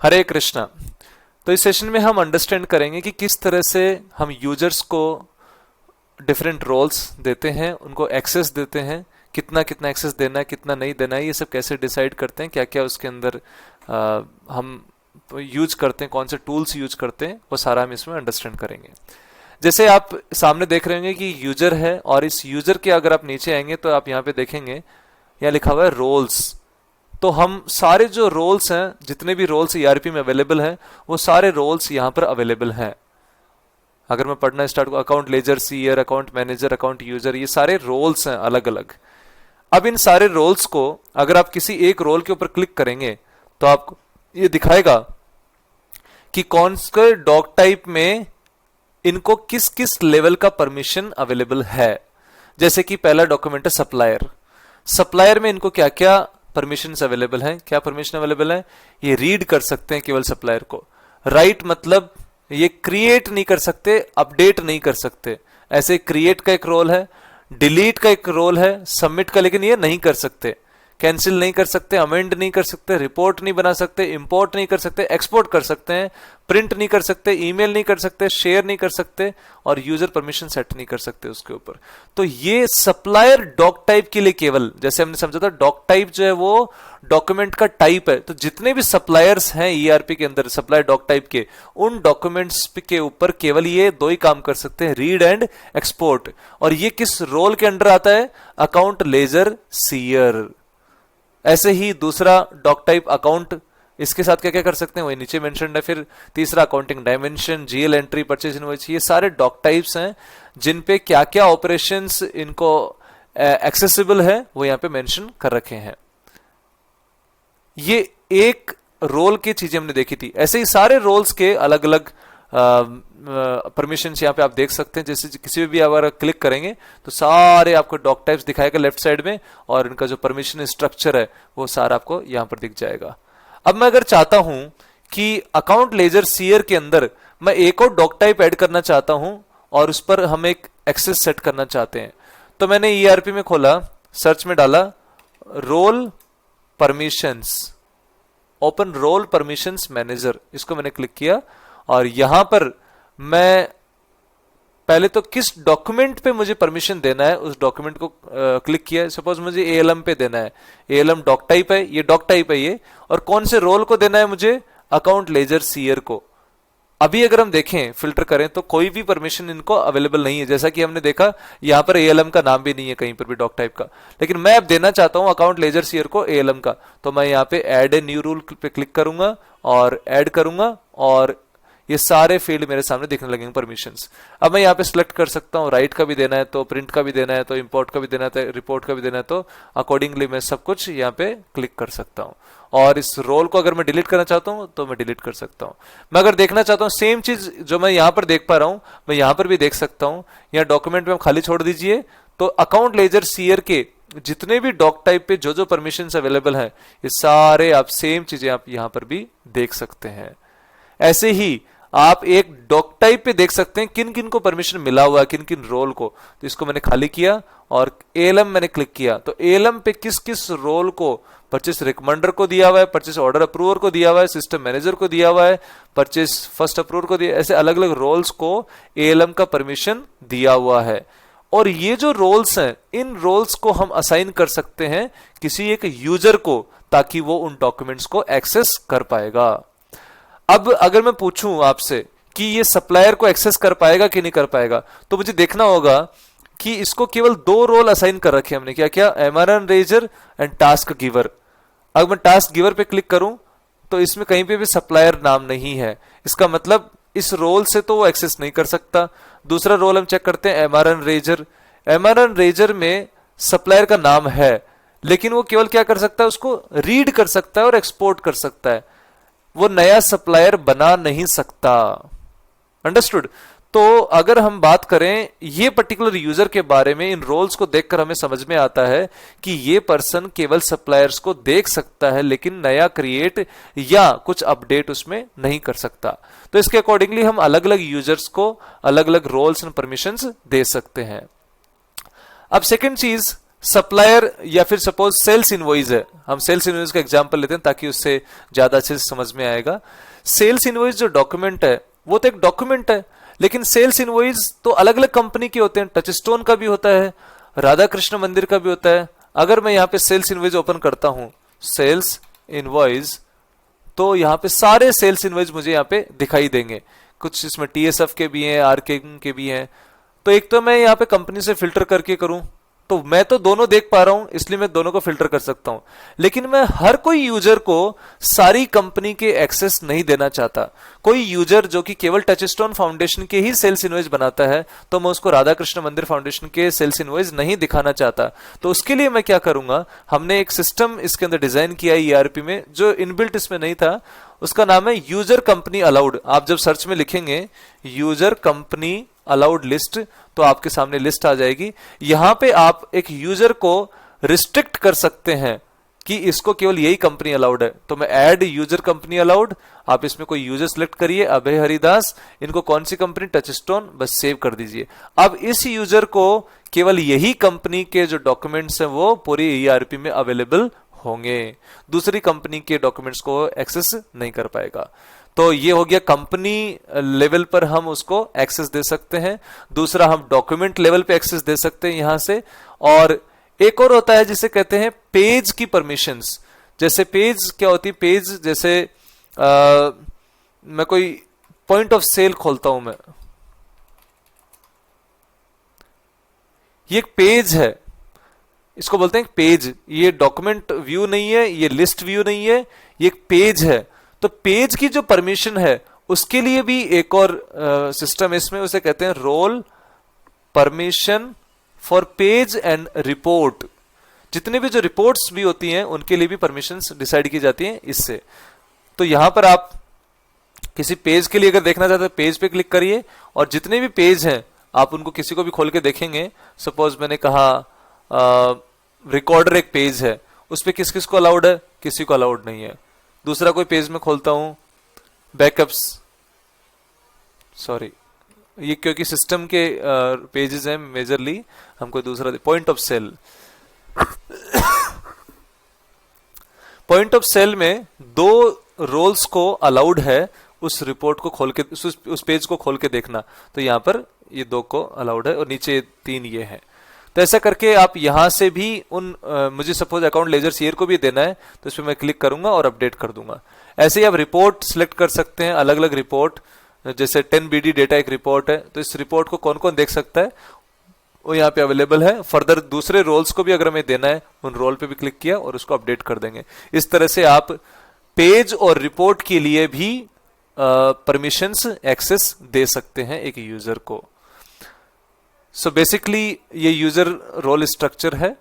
हरे कृष्णा। तो इस सेशन में हम अंडरस्टैंड करेंगे कि किस तरह से हम यूजर्स को डिफरेंट रोल्स देते हैं, उनको एक्सेस देते हैं, कितना कितना एक्सेस देना है, कितना नहीं देना है, ये सब कैसे डिसाइड करते हैं, क्या क्या उसके अंदर हम यूज करते हैं, कौन से टूल्स यूज करते हैं, वो सारा हम इसमें अंडरस्टैंड करेंगे। जैसे आप सामने देख रहे होंगे कि यूजर है, और इस यूजर के अगर आप नीचे आएंगे तो आप यहाँ पे देखेंगे यहाँ लिखा हुआ है रोल्स। तो हम सारे जो रोल्स हैं, जितने भी रोल्स ईआरपी में अवेलेबल हैं, वो सारे रोल्स यहाँ पर अवेलेबल हैं। अगर मैं पढ़ना स्टार्ट करूं, अकाउंट लेजर, सीयर, अकाउंट मैनेजर, अकाउंट यूजर, ये सारे रोल्स हैं अलग अलग। अब इन सारे रोल्स को अगर आप किसी एक रोल के ऊपर क्लिक करेंगे तो आपको ये दिखाएगा कि कौन से डॉक टाइप में इनको किस किस लेवल का परमिशन अवेलेबल है। जैसे कि पहला डॉक्यूमेंट है सप्लायर। सप्लायर में इनको क्या क्या परमिशंस अवेलेबल हैं, क्या परमिशन अवेलेबल है? ये रीड कर सकते हैं केवल सप्लायर को। राइट मतलब ये क्रिएट नहीं कर सकते, अपडेट नहीं कर सकते। ऐसे क्रिएट का एक रोल है, डिलीट का एक रोल है, सबमिट का लेकिन ये नहीं कर सकते। कैंसिल नहीं कर सकते, अमेंड नहीं कर सकते, रिपोर्ट नहीं बना सकते, इंपोर्ट नहीं कर सकते, एक्सपोर्ट कर सकते हैं, प्रिंट नहीं कर सकते, ईमेल नहीं कर सकते, शेयर नहीं कर सकते, और यूजर परमिशन सेट नहीं कर सकते उसके ऊपर। तो ये सप्लायर डॉक टाइप के लिए केवल, जैसे हमने समझा था डॉक टाइप जो है वो डॉक्यूमेंट का टाइप है। तो जितने भी सप्लायर्स हैं ईआरपी के अंदर सप्लायर डॉक टाइप के, उन डॉक्यूमेंट्स के ऊपर केवल ये दो ही काम कर सकते हैं, रीड एंड एक्सपोर्ट। और ये किस रोल के अंडर आता है? अकाउंट लेजर सीयर। ऐसे ही दूसरा डॉक टाइप अकाउंट, इसके साथ क्या क्या कर सकते हैं वही नीचे मेंशन्ड है। फिर तीसरा accounting dimension, GL entry, purchase invoice, ये सारे डॉक टाइप्स हैं जिन पे क्या क्या ऑपरेशंस इनको एक्सेसिबल है वो यहाँ पे मेंशन कर रखे हैं। ये एक रोल की चीजें हमने देखी थी। ऐसे ही सारे रोल्स के अलग अलग परमिशंस यहाँ पे आप देख सकते हैं। जैसे किसी भी अगर क्लिक करेंगे तो सारे आपको डॉक टाइप्स दिखाएगा लेफ्ट साइड में, और इनका जो परमिशन स्ट्रक्चर है वो सारा आपको यहाँ पर दिख जाएगा। अब मैं अगर चाहता हूं कि अकाउंट लेजर सीयर के अंदर मैं एक और डॉक टाइप ऐड करना चाहता हूं और उस पर हम एक एक्सेस सेट करना चाहते हैं, तो मैंने ईआरपी में खोला, सर्च में डाला role permissions, open role permissions manager, इसको मैंने क्लिक किया। और यहां पर मैं पहले तो किस डॉक्यूमेंट पे मुझे परमिशन देना है उस डॉक्यूमेंट को क्लिक किया। सपोज मुझे एएलएम पे देना है, एएलएम डॉक टाइप है, ये डॉक टाइप है ये, और कौन से रोल को देना है मुझे? अकाउंट लेजर सीयर को। अभी अगर हम देखें फिल्टर करें तो कोई भी परमिशन इनको अवेलेबल नहीं है। जैसा कि हमने देखा यहां पर एएलएम का नाम भी नहीं है कहीं पर भी डॉक टाइप का, लेकिन मैं अब देना चाहता हूं अकाउंट लेजर सीयर को एएलएम का, तो मैं यहां पे ऐड ए न्यू रूल पे क्लिक करूंगा और ऐड करूंगा, और ये सारे फील्ड मेरे सामने दिखने लगेंगे परमिशंस। अब मैं यहाँ पे सिलेक्ट कर सकता हूँ, राइट का भी देना है तो, प्रिंट का भी देना है तो, इंपोर्ट का भी देना है तो, रिपोर्ट का भी देना है तो, अकॉर्डिंगली मैं सब कुछ यहाँ पे क्लिक कर सकता हूँ। और इस रोल को अगर मैं डिलीट करना चाहता हूँ तो मैं डिलीट कर सकता हूँ। मैं अगर देखना चाहता हूँ सेम चीज जो मैं यहाँ पर देख पा रहा हूँ मैं यहाँ पर भी देख सकता हूँ। यहाँ डॉक्यूमेंट में हम खाली छोड़ दीजिए तो अकाउंट लेजर सीयर के जितने भी डॉक टाइप पे जो जो परमिशन अवेलेबल है ये सारे आप सेम चीजें आप यहाँ पर भी देख सकते हैं। ऐसे ही आप एक डॉक टाइप पे देख सकते हैं किन किन को परमिशन मिला हुआ है, किन किन रोल को। तो इसको मैंने खाली किया और एएलएम मैंने क्लिक किया, तो एएलएम पे किस किस रोल को परचेस रिकमेंडर को दिया हुआ है, परचेस ऑर्डर अप्रूवर को दिया हुआ है, सिस्टम मैनेजर को दिया हुआ है, परचेस फर्स्ट अप्रूवर को दिया, ऐसे अलग अलग रोल्स को एएलएम का परमिशन दिया हुआ है। और ये जो रोल्स हैं इन रोल्स को हम असाइन कर सकते हैं किसी एक यूजर को, ताकि वो उन डॉक्यूमेंट्स को एक्सेस कर पाएगा। अब अगर मैं पूछूं आपसे कि ये सप्लायर को एक्सेस कर पाएगा कि नहीं कर पाएगा, तो मुझे देखना होगा कि इसको केवल दो रोल असाइन कर रखे हमने, क्या क्या? MRN raiser and task giver. अगर मैं टास्क गिवर पे क्लिक करूं तो इसमें कहीं पे भी सप्लायर नाम नहीं है, इसका मतलब इस रोल से तो वो एक्सेस नहीं कर सकता। दूसरा रोल हम चेक करते हैं एमआरएन रेजर। एमआरएन रेजर में सप्लायर का नाम है, लेकिन वो केवल क्या कर सकता है? उसको रीड कर सकता है और एक्सपोर्ट कर सकता है, वो नया सप्लायर बना नहीं सकता। अंडरस्टूड? तो अगर हम बात करें ये पर्टिकुलर यूजर के बारे में, इन रोल्स को देखकर हमें समझ में आता है कि ये पर्सन केवल सप्लायर्स को देख सकता है लेकिन नया क्रिएट या कुछ अपडेट उसमें नहीं कर सकता। तो इसके अकॉर्डिंगली हम अलग अलग यूजर्स को अलग अलग रोल्स एंड परमिशंस दे सकते हैं। अब सेकंड चीज, सप्लायर या फिर सपोज सेल्स इनवॉइस है, हम सेल्स इनवॉइस का एग्जांपल लेते हैं ताकि उससे ज्यादा अच्छे से समझ में आएगा। सेल्स इनवॉइस जो डॉक्यूमेंट है वो तो एक डॉक्यूमेंट है, लेकिन सेल्स इनवॉइस तो अलग अलग कंपनी के होते हैं, टचस्टोन का भी होता है, राधा कृष्ण मंदिर का भी होता है। अगर मैं यहाँ पे सेल्स इनवॉइस ओपन करता हूं, सेल्स इनवॉइस, तो यहाँ पे सारे सेल्स इनवॉइस मुझे यहाँ पे दिखाई देंगे। कुछ इसमें टीएसएफ के भी हैं, आरके के भी हैं। तो एक तो मैं यहाँ पे कंपनी से फिल्टर करके करूं तो मैं तो दोनों देख पा रहा हूं, इसलिए मैं दोनों को फिल्टर कर सकता हूं। लेकिन मैं हर कोई यूजर को सारी कंपनी के एक्सेस नहीं देना चाहता। कोई यूजर जो कि केवल टचस्टोन फाउंडेशन के ही सेल्स इनवॉइस बनाता है, तो मैं उसको राधा कृष्ण मंदिर फाउंडेशन के सेल्स इनवॉइस नहीं दिखाना चाहता। तो उसके लिए मैं क्या करूंगा, हमने एक सिस्टम इसके अंदर डिजाइन किया है ईआरपी में, जो इनबिल्ट इसमें नहीं था। उसका नाम है यूजर कंपनी अलाउड। आप जब सर्च में लिखेंगे यूजर कंपनी अलाउड लिस्ट, तो आपके सामने लिस्ट आ जाएगी। यहां पे आप एक यूजर को रिस्ट्रिक्ट कर सकते हैं कि इसको केवल यही कंपनी अलाउड है। तो मैं ऐड यूजर कंपनी अलाउड, आप इसमें कोई यूजर सिलेक्ट करिए, अभय हरिदास, इनको कौन सी कंपनी, टचस्टोन, बस सेव कर दीजिए। अब इस यूजर को केवल यही कंपनी के जो डॉक्यूमेंट्स हैं वो पूरी ईआरपी में अवेलेबल होंगे, दूसरी कंपनी के डॉक्यूमेंट्स को एक्सेस नहीं कर पाएगा। तो ये हो गया कंपनी लेवल पर हम उसको एक्सेस दे सकते हैं। दूसरा, हम डॉक्यूमेंट लेवल पे एक्सेस दे सकते हैं यहां से। और एक और होता है जिसे कहते हैं पेज की परमिशंस। जैसे पेज क्या होती है, पेज जैसे मैं कोई पॉइंट ऑफ सेल खोलता हूं, मैं ये एक पेज है, इसको बोलते हैं पेज। ये डॉक्यूमेंट व्यू नहीं है, ये लिस्ट व्यू नहीं है, ये एक पेज है। तो पेज की जो परमिशन है उसके लिए भी एक और सिस्टम इसमें, उसे कहते हैं role permission for page and report. जितने भी जो रिपोर्ट्स भी होती हैं उनके लिए भी परमिशंस डिसाइड की जाती हैं इससे। तो यहां पर आप किसी पेज के लिए अगर देखना चाहते हैं, पेज पे क्लिक करिए और जितने भी पेज हैं आप उनको किसी को भी खोल के देखेंगे। सपोज मैंने कहा रिकॉर्डर एक पेज है, उस पर किस किस को अलाउड है, किसी को अलाउड नहीं है। दूसरा कोई पेज में खोलता हूं, बैकअप्स, सॉरी ये क्योंकि सिस्टम के पेजेस हैं मेजरली, हमको दूसरा point of sale. Point of sale में 2 रोल्स को अलाउड है उस रिपोर्ट को खोल के, उस पेज को खोल के देखना। तो यहां पर ये 2 को अलाउड है और नीचे 3 ये है। तो ऐसा करके आप यहां से भी उन मुझे सपोज अकाउंट लेजर शेयर को भी देना है, तो इस पर मैं क्लिक करूंगा और अपडेट कर दूंगा। ऐसे ही आप रिपोर्ट सिलेक्ट कर सकते हैं, अलग अलग रिपोर्ट। जैसे 10BD डेटा एक रिपोर्ट है, तो इस रिपोर्ट को कौन कौन देख सकता है वो यहाँ पे अवेलेबल है। फर्दर दूसरे रोल्स को भी अगर हमें देना है, उन रोल पे भी क्लिक किया और उसको अपडेट कर देंगे। इस तरह से आप पेज और रिपोर्ट के लिए भी परमिशंस एक्सेस दे सकते हैं एक यूजर को। सो बेसिकली ये यूजर रोल स्ट्रक्चर है।